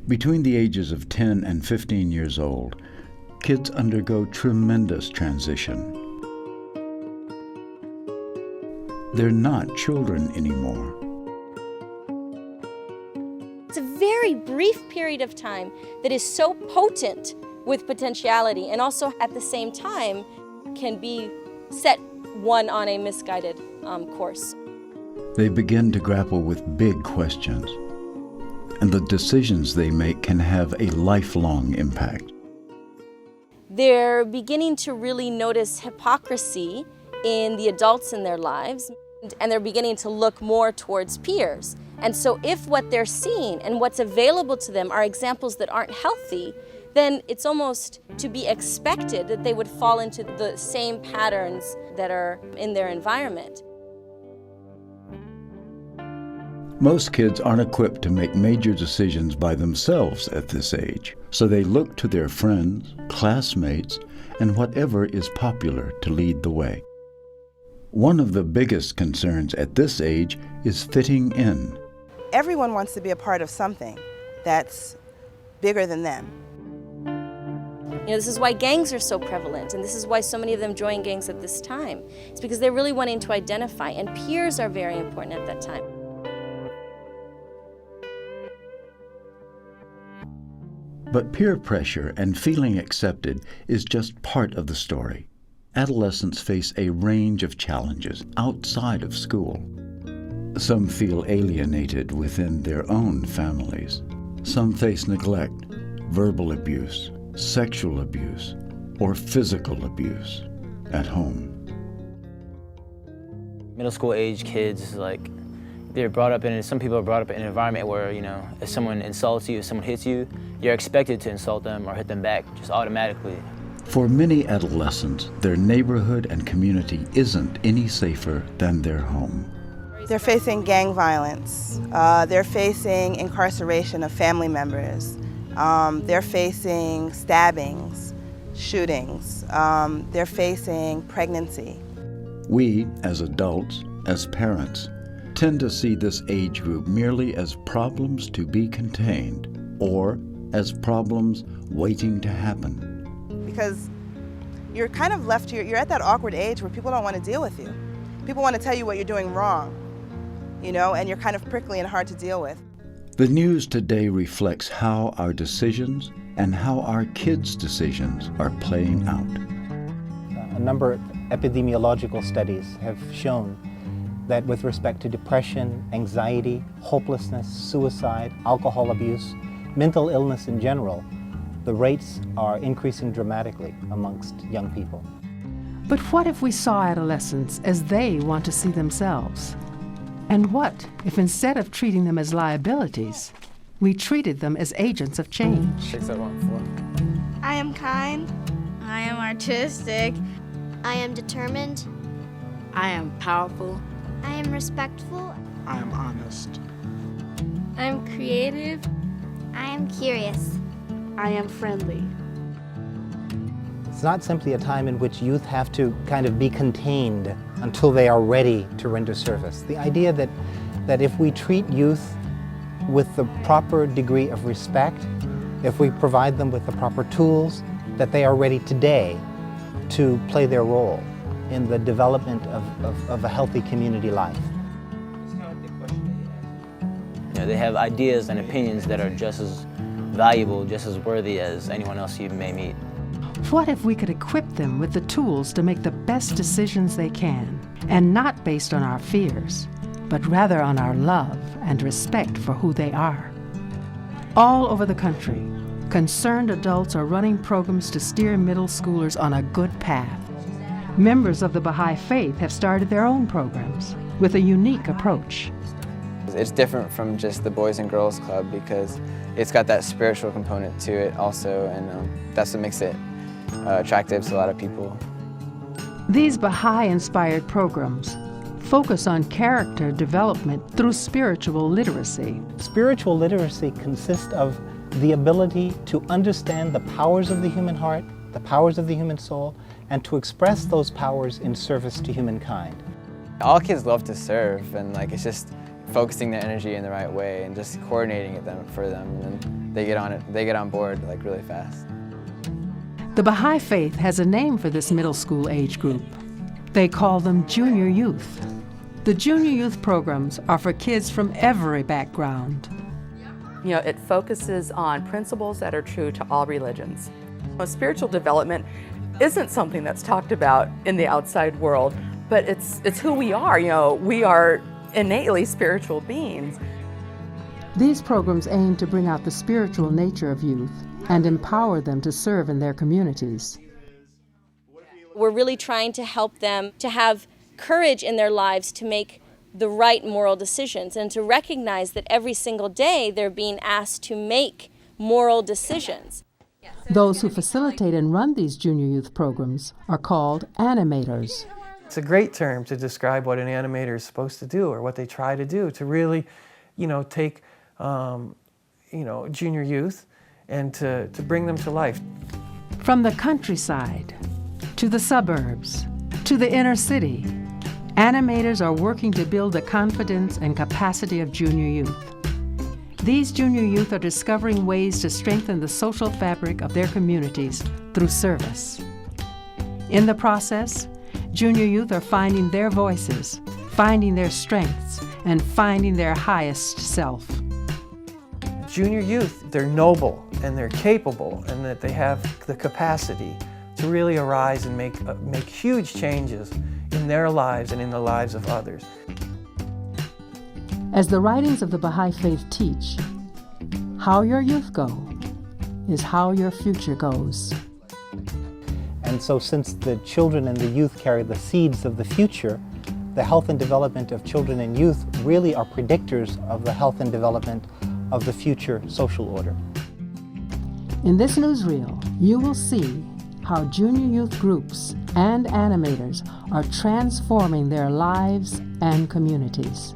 Between the ages of 10 and 15 years old, kids undergo tremendous transition. They're not children anymore. It's a very brief period of time that is so potent with potentiality, and also at the same time can be set one on a misguided course. They begin to grapple with big questions, and the decisions they make can have a lifelong impact. They're beginning to really notice hypocrisy in the adults in their lives, and they're beginning to look more towards peers. And so if what they're seeing and what's available to them are examples that aren't healthy, then it's almost to be expected that they would fall into the same patterns that are in their environment. Most kids aren't equipped to make major decisions by themselves at this age, so they look to their friends, classmates, and whatever is popular to lead the way. One of the biggest concerns at this age is fitting in. Everyone wants to be a part of something that's bigger than them. You know, this is why gangs are so prevalent, and this is why so many of them join gangs at this time. It's because they're really wanting to identify, and peers are very important at that time. But peer pressure and feeling accepted is just part of the story. Adolescents face a range of challenges outside of school. Some feel alienated within their own families. Some face neglect, verbal abuse, sexual abuse, or physical abuse at home. Middle school age kids, like, they're brought up in, some people are brought up in an environment where, you know, if someone insults you, if someone hits you, you're expected to insult them or hit them back just automatically. For many adolescents, their neighborhood and community isn't any safer than their home. They're facing gang violence. They're facing incarceration of family members. They're facing stabbings, shootings. They're facing pregnancy. We, as adults, as parents, tend to see this age group merely as problems to be contained or as problems waiting to happen. Because you're kind of left here, you're at that awkward age where people don't want to deal with you. People want to tell you what you're doing wrong, you know, and you're kind of prickly and hard to deal with. The news today reflects how our decisions and how our kids' decisions are playing out. A number of epidemiological studies have shown that with respect to depression, anxiety, hopelessness, suicide, alcohol abuse, mental illness in general, the rates are increasing dramatically amongst young people. But what if we saw adolescents as they want to see themselves? And what if instead of treating them as liabilities, we treated them as agents of change? 6, 7, 4. I am kind. I am artistic. I am determined. I am powerful. I am respectful. I am honest. I am creative. I am curious. I am friendly. It's not simply a time in which youth have to kind of be contained until they are ready to render service. The idea that if we treat youth with the proper degree of respect, if we provide them with the proper tools, that they are ready today to play their role in the development of a healthy community life. You know, they have ideas and opinions that are just as valuable, just as worthy as anyone else you may meet. What if we could equip them with the tools to make the best decisions they can, and not based on our fears, but rather on our love and respect for who they are? All over the country, concerned adults are running programs to steer middle schoolers on a good path. Members of the Baha'i faith have started their own programs with a unique approach. It's different from just the Boys and Girls Club because it's got that spiritual component to it also, and that's what makes it attractive to a lot of people. These Baha'i-inspired programs focus on character development through spiritual literacy. Spiritual literacy consists of the ability to understand the powers of the human heart, the powers of the human soul, and to express those powers in service to humankind. All kids love to serve, and it's just focusing their energy in the right way and just coordinating it for them, and then they get on board like really fast. The Baha'i faith has a name for this middle school age group. They call them junior youth. The junior youth programs are for kids from every background. You know, it focuses on principles that are true to all religions. Spiritual development isn't something that's talked about in the outside world, but it's who we are. You know, we are innately spiritual beings. These programs aim to bring out the spiritual nature of youth and empower them to serve in their communities. We're really trying to help them to have courage in their lives to make the right moral decisions and to recognize that every single day they're being asked to make moral decisions. Those who facilitate and run these junior youth programs are called animators. It's a great term to describe what an animator is supposed to do, or what they try to do, to really, take, junior youth and to bring them to life. From the countryside to the suburbs to the inner city, animators are working to build the confidence and capacity of junior youth. These junior youth are discovering ways to strengthen the social fabric of their communities through service. In the process, junior youth are finding their voices, finding their strengths, and finding their highest self. Junior youth, they're noble and they're capable, and that they have the capacity to really arise and make huge changes in their lives and in the lives of others. As the writings of the Baha'i faith teach, how your youth go is how your future goes. And so since the children and the youth carry the seeds of the future, the health and development of children and youth really are predictors of the health and development of the future social order. In this newsreel, you will see how junior youth groups and animators are transforming their lives and communities.